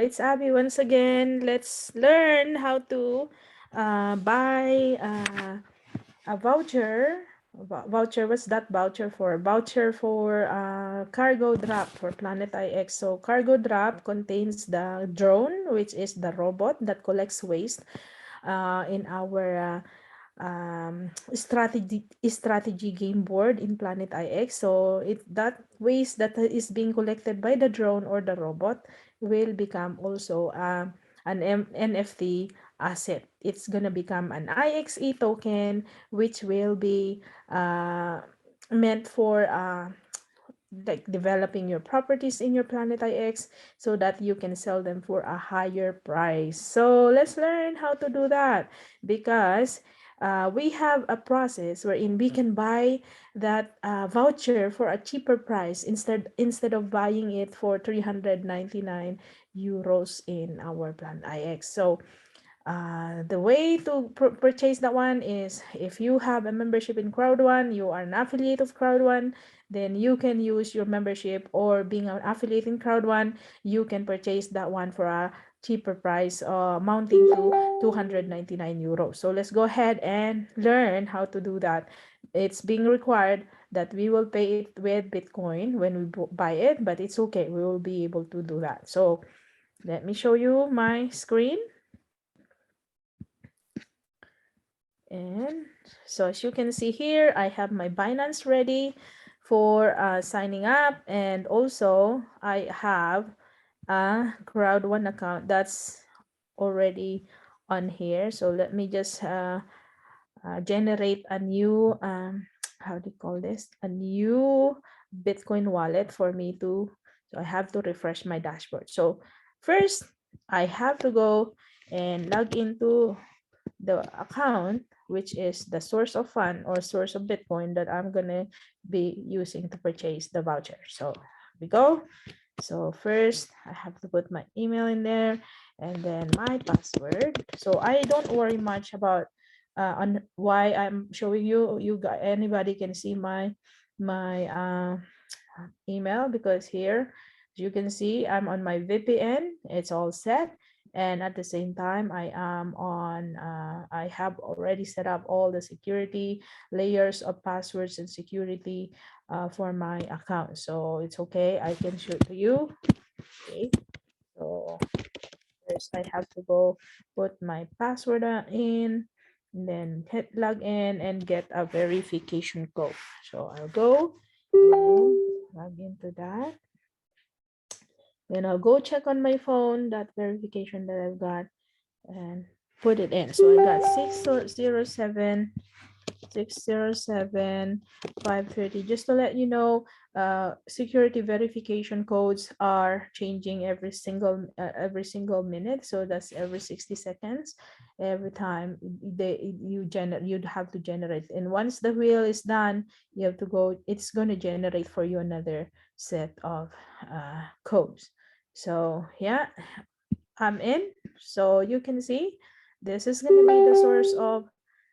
It's Abby once again. Let's learn how to buy a voucher. Voucher, what's that voucher for? Voucher for cargo drop for Planetix. So cargo drop contains the drone, which is the robot that collects waste in our strategy game board in Planet IX. So that waste that is being collected by the drone or the robot will become also an NFT asset. It's gonna become an IXE token, which will be meant for like developing your properties in your Planet IX so that you can sell them for a higher price. So let's learn how to do that, because we have a process wherein we can buy that voucher for a cheaper price instead of buying it for 399 euros in our Planet IX. So the way to purchase that one is, if you have a membership in Crowd1, you are an affiliate of Crowd1, then you can use your membership, or being an affiliate in Crowd1, you can purchase that one for a cheaper price, amounting to 299 euros. So let's go ahead and learn how to do that. It's being required that we will pay it with Bitcoin when we buy it, but it's okay. We will be able to do that. So let me show you my screen. And so as you can see here, I have my Binance ready for signing up, and also I have a Crowd1 account that's already on here. So let me just generate a new how do you call this, a new Bitcoin wallet for me to, so I have to refresh my dashboard. So first I have to go and log into the account, which is the source of fund or source of Bitcoin that I'm gonna be using to purchase the voucher. So we go. So first I have to put my email in there, and then my password. So I don't worry much about on why I'm showing you. You got, anybody can see my email, because here, as you can see, I'm on my VPN. It's all set, and at the same time I am on I have already set up all the security layers of passwords and security for my account. So it's okay, I can show it to you. Okay, so first I have to go put my password in, and then hit login and get a verification code. So I'll go and log into that. Then I'll go check on my phone that verification that I've got and put it in. So I got 607 530. Just to let you know, security verification codes are changing every single minute. So that's every 60 seconds. Every time you'd have to generate. And once the wheel is done, you have to go. It's going to generate for you another set of codes. So yeah, I'm in. So you can see this is going to be the source of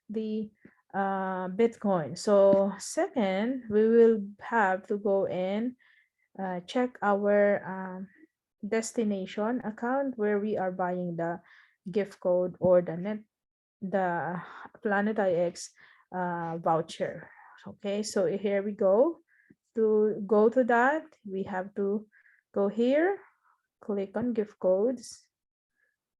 the Bitcoin. So second, we will have to go and check our destination account where we are buying the gift code or the Planet IX voucher. Okay, so here we go. To go to that, we have to go here, click on gift codes.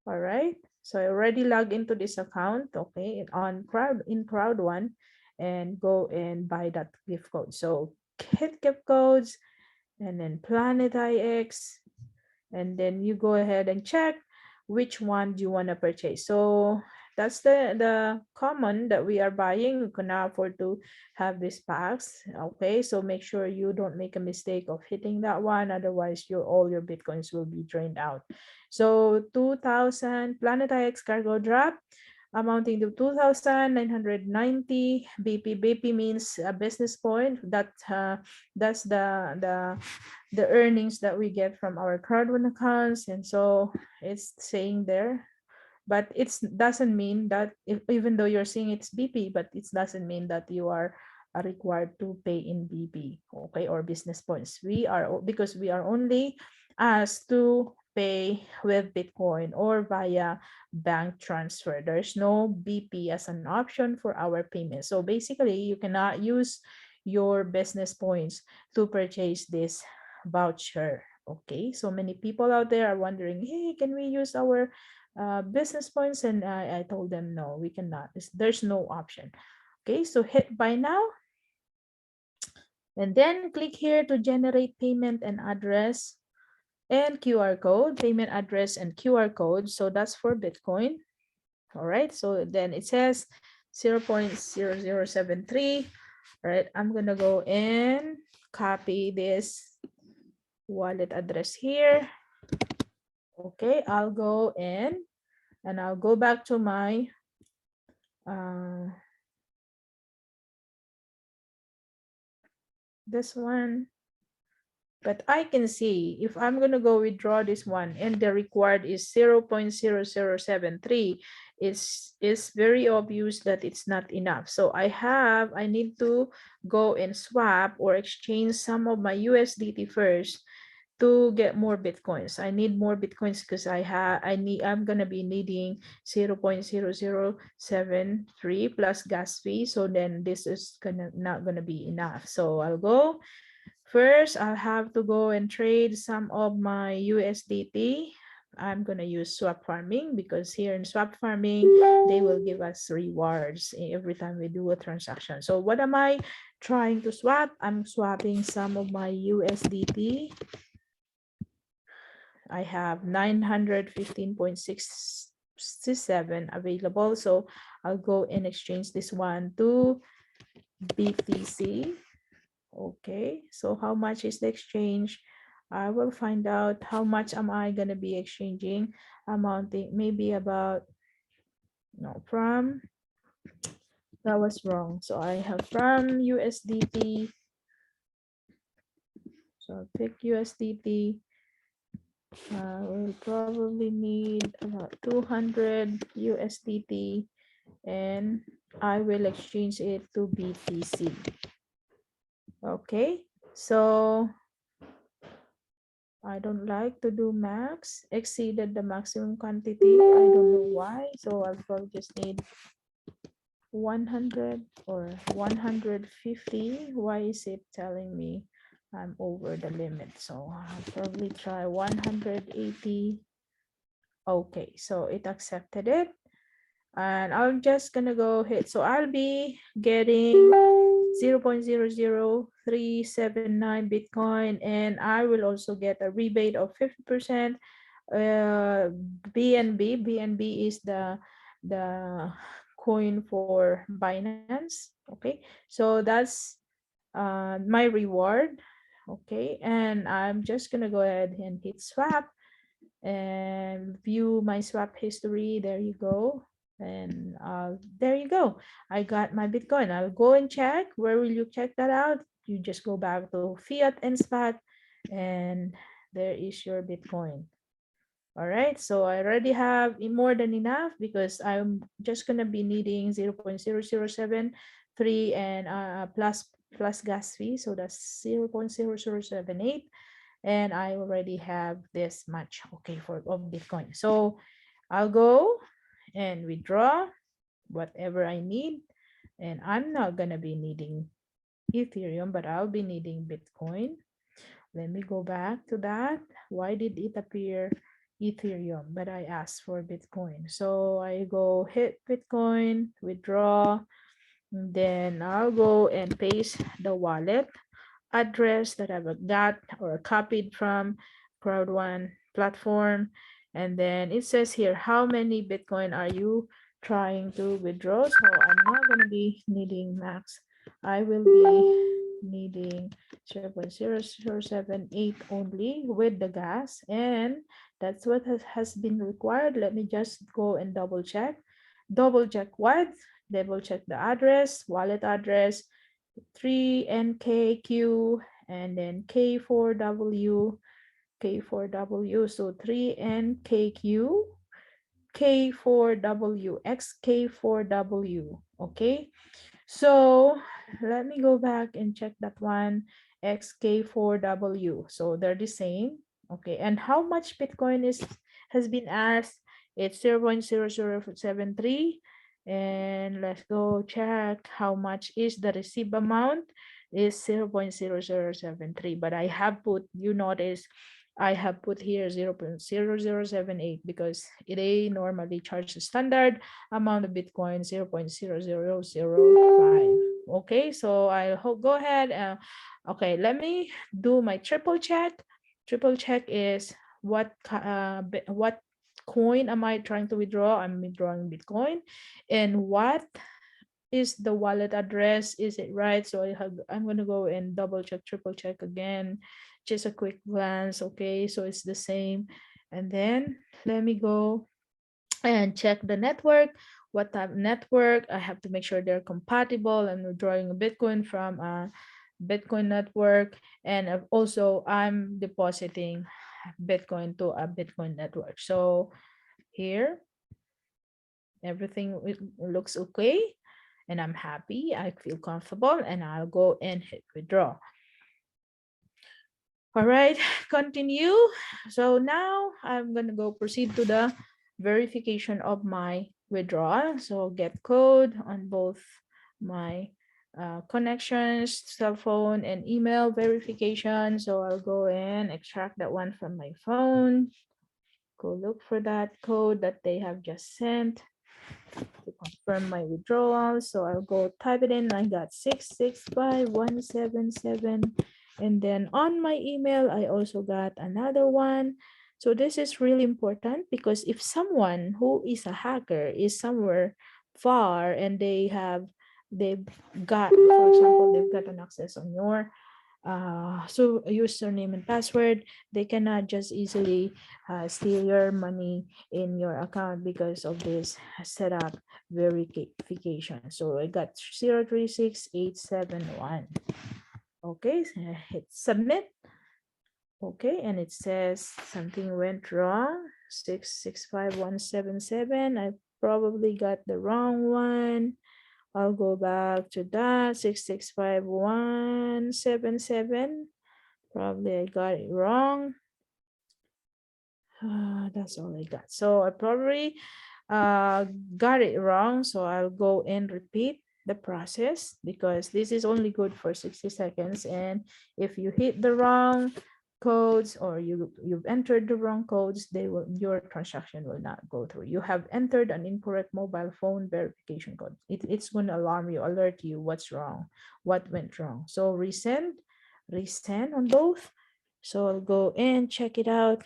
All right, so I already logged into this account, okay, on Crowd1, and go and buy that gift code. So hit gift codes and then Planet IX, and then you go ahead and check which one do you want to purchase. So that's the common that we are buying. We can now afford to have these packs. Okay, so make sure you don't make a mistake of hitting that one, otherwise all your Bitcoins will be drained out. So 2000 Planet IX cargo drop amounting to 2,990 BP. BP means a business point. That's the earnings that we get from our Crowd1 accounts, and so it's saying there, but it doesn't mean that even though you're seeing it's BP, but it doesn't mean that you are required to pay in BP, okay, or business points. We are, because we are only asked to pay with Bitcoin or via bank transfer. There's no BP as an option for our payment. So basically, you cannot use your business points to purchase this voucher. Okay, so many people out there are wondering, hey, can we use our business points? And I told them, no, we cannot. There's no option. Okay, so hit buy now. And then click here to generate payment and address and QR code, payment address and QR code. So that's for Bitcoin. All right, so then it says 0.0073. All right, I'm gonna go and copy this wallet address here. Okay, I'll go in and I'll go back to my this one. But I can see if I'm going to go withdraw this one and the required is 0.0073, it's very obvious that it's not enough. So I need to go and swap or exchange some of my USDT first to get more Bitcoins. I need more Bitcoins because I'm gonna be needing 0.0073 plus gas fee. So then this is not gonna be enough. So I'll go. First, I'll have to go and trade some of my USDT. I'm going to use swap farming because here in swap farming, they will give us rewards every time we do a transaction. So what am I trying to swap? I'm swapping some of my USDT. I have 915.67 available. So I'll go and exchange this one to BTC. Okay, so how much is the exchange? I will find out how much am I going to be exchanging, amounting maybe about, no, from, that was wrong. So I have from USDT. So I'll pick USDT. We'll probably need about 200 USDT and I will exchange it to BTC. Okay, so I don't like to do max, exceeded the maximum quantity. I don't know why. So I'll probably just need 100 or 150. Why is it telling me I'm over the limit? So I'll probably try 180. Okay, so it accepted it. And I'm just gonna go hit. So I'll be getting 0.00379 Bitcoin, and I will also get a rebate of 50%. BNB is the coin for Binance. Okay, so that's my reward. Okay, and I'm just gonna go ahead and hit swap and view my swap history. There you go. And there you go. I got my Bitcoin. I'll go and check. Where will you check that out? You just go back to fiat and spot, and there is your Bitcoin. All right, so I already have more than enough because I'm just gonna be needing 0.0073 and plus gas fee, so that's 0.0078, and I already have this much, okay, for of Bitcoin. So I'll go and withdraw whatever I need, and I'm not gonna be needing Ethereum, but I'll be needing Bitcoin. Let me go back to that. Why did it appear Ethereum, but I asked for Bitcoin? So I go hit Bitcoin, withdraw, and then I'll go and paste the wallet address that I've got or copied from Crowd1 platform. And then it says here, how many Bitcoin are you trying to withdraw? So I'm not going to be needing max. I will be needing 0.0078 only with the gas. And that's what has been required. Let me just go and double check. Double check what? Double check the address, wallet address, 3NKQ, and then K4W, K4W. So 3NKQ, K4W, XK4W. Okay, so let me go back and check that one, XK4W. So they're the same. Okay, and how much Bitcoin has been asked? It's 0.0073. And let's go check how much is the receive amount is 0.0073. But I have put, you notice, I have put here 0.0078 because they normally charge the standard amount of Bitcoin 0.0005. Okay, so I'll go ahead. Okay, let me do my triple check. Triple check is what coin am I trying to withdraw? I'm withdrawing Bitcoin. And what is the wallet address? Is it right? So I'm gonna go and double check, triple check again. Just a quick glance. Okay, so it's the same. And then let me go and check the network. What type of network? I have to make sure they're compatible. I'm withdrawing a Bitcoin from a Bitcoin network, and also I'm depositing Bitcoin to a Bitcoin network. So here, everything looks okay, and I'm happy. I feel comfortable, and I'll go and hit withdraw. All right, continue. So now I'm gonna go proceed to the verification of my withdrawal. So get code on both my connections, cell phone, and email verification. So I'll go and extract that one from my phone. Go look for that code that they have just sent to confirm my withdrawal. So I'll go type it in. I got 665177. And then on my email, I also got another one. So this is really important because if someone who is a hacker is somewhere far and they've got, for example, they've got an access on your so username and password, they cannot just easily steal your money in your account because of this setup verification. So I got 036871. Okay, so I hit submit. Okay, and it says something went wrong. 665177. I probably got the wrong one. I'll go back to that. 665177. Probably I got it wrong. That's all I got. So I probably got it wrong. So I'll go and repeat the process because this is only good for 60 seconds. And if you hit the wrong codes or you've entered the wrong codes, your transaction will not go through. You have entered an incorrect mobile phone verification code. It's going to alarm you, alert you what's wrong, what went wrong. So resend on both. So I'll go and check it out.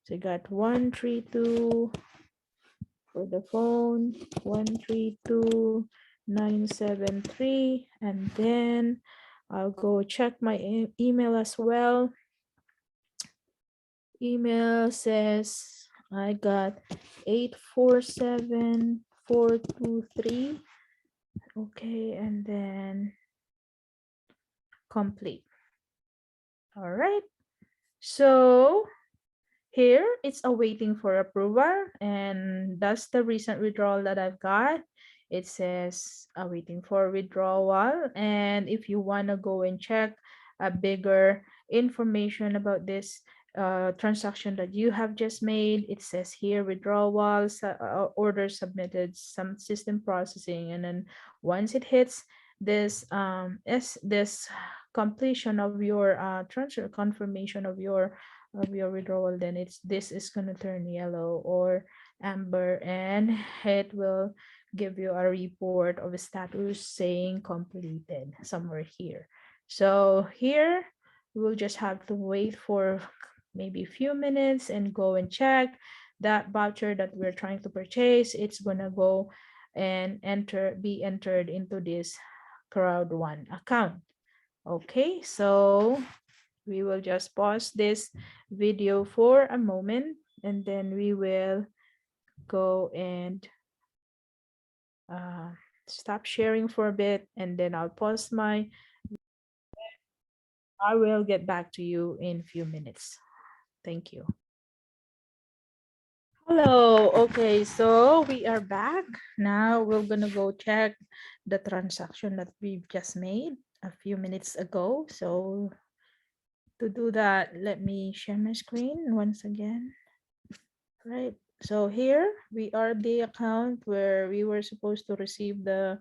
So I got 132 for the phone, 132973, and then I'll go check my email as well. Email says I got 847423. Okay, and then complete. All right. So here it's awaiting for approval, and that's the recent withdrawal that I've got. It says awaiting for withdrawal, and if you want to go and check a bigger information about this transaction that you have just made, it says here withdrawals, order submitted, some system processing, and then once it hits this this completion of your transfer confirmation of your withdrawal, then this is going to turn yellow or amber, and it will give you a report of a status saying completed somewhere here. So here we'll just have to wait for maybe a few minutes and go and check that voucher that we're trying to purchase. It's gonna go and be entered into this crowd one account. Okay, so we will just pause this video for a moment, and then we will go and stop sharing for a bit, and then I'll pause I will get back to you in a few minutes. Thank you. Hello. Okay, so we are back. Now we're gonna go check the transaction that we've just made a few minutes ago. So To do that, let me share my screen once again. Right. So here we are the account where we were supposed to receive the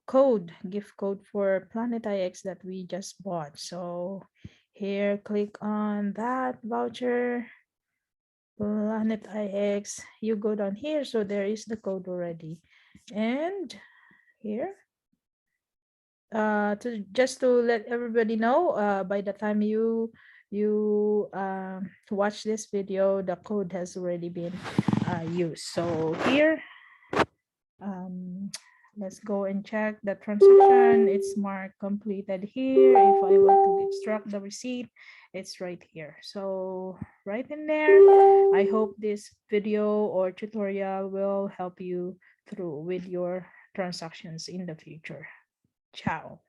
code, gift code for Planetix that we just bought. So here, click on that voucher, Planetix. You go down here, so there is the code already. And here, to just to let everybody know, by the time you watch this video, the code has already been used. So here, um let's go and check the transaction. It's marked completed here. If I want to extract the receipt, it's right here. So right in there. I hope this video or tutorial will help you through with your transactions in the future. Ciao.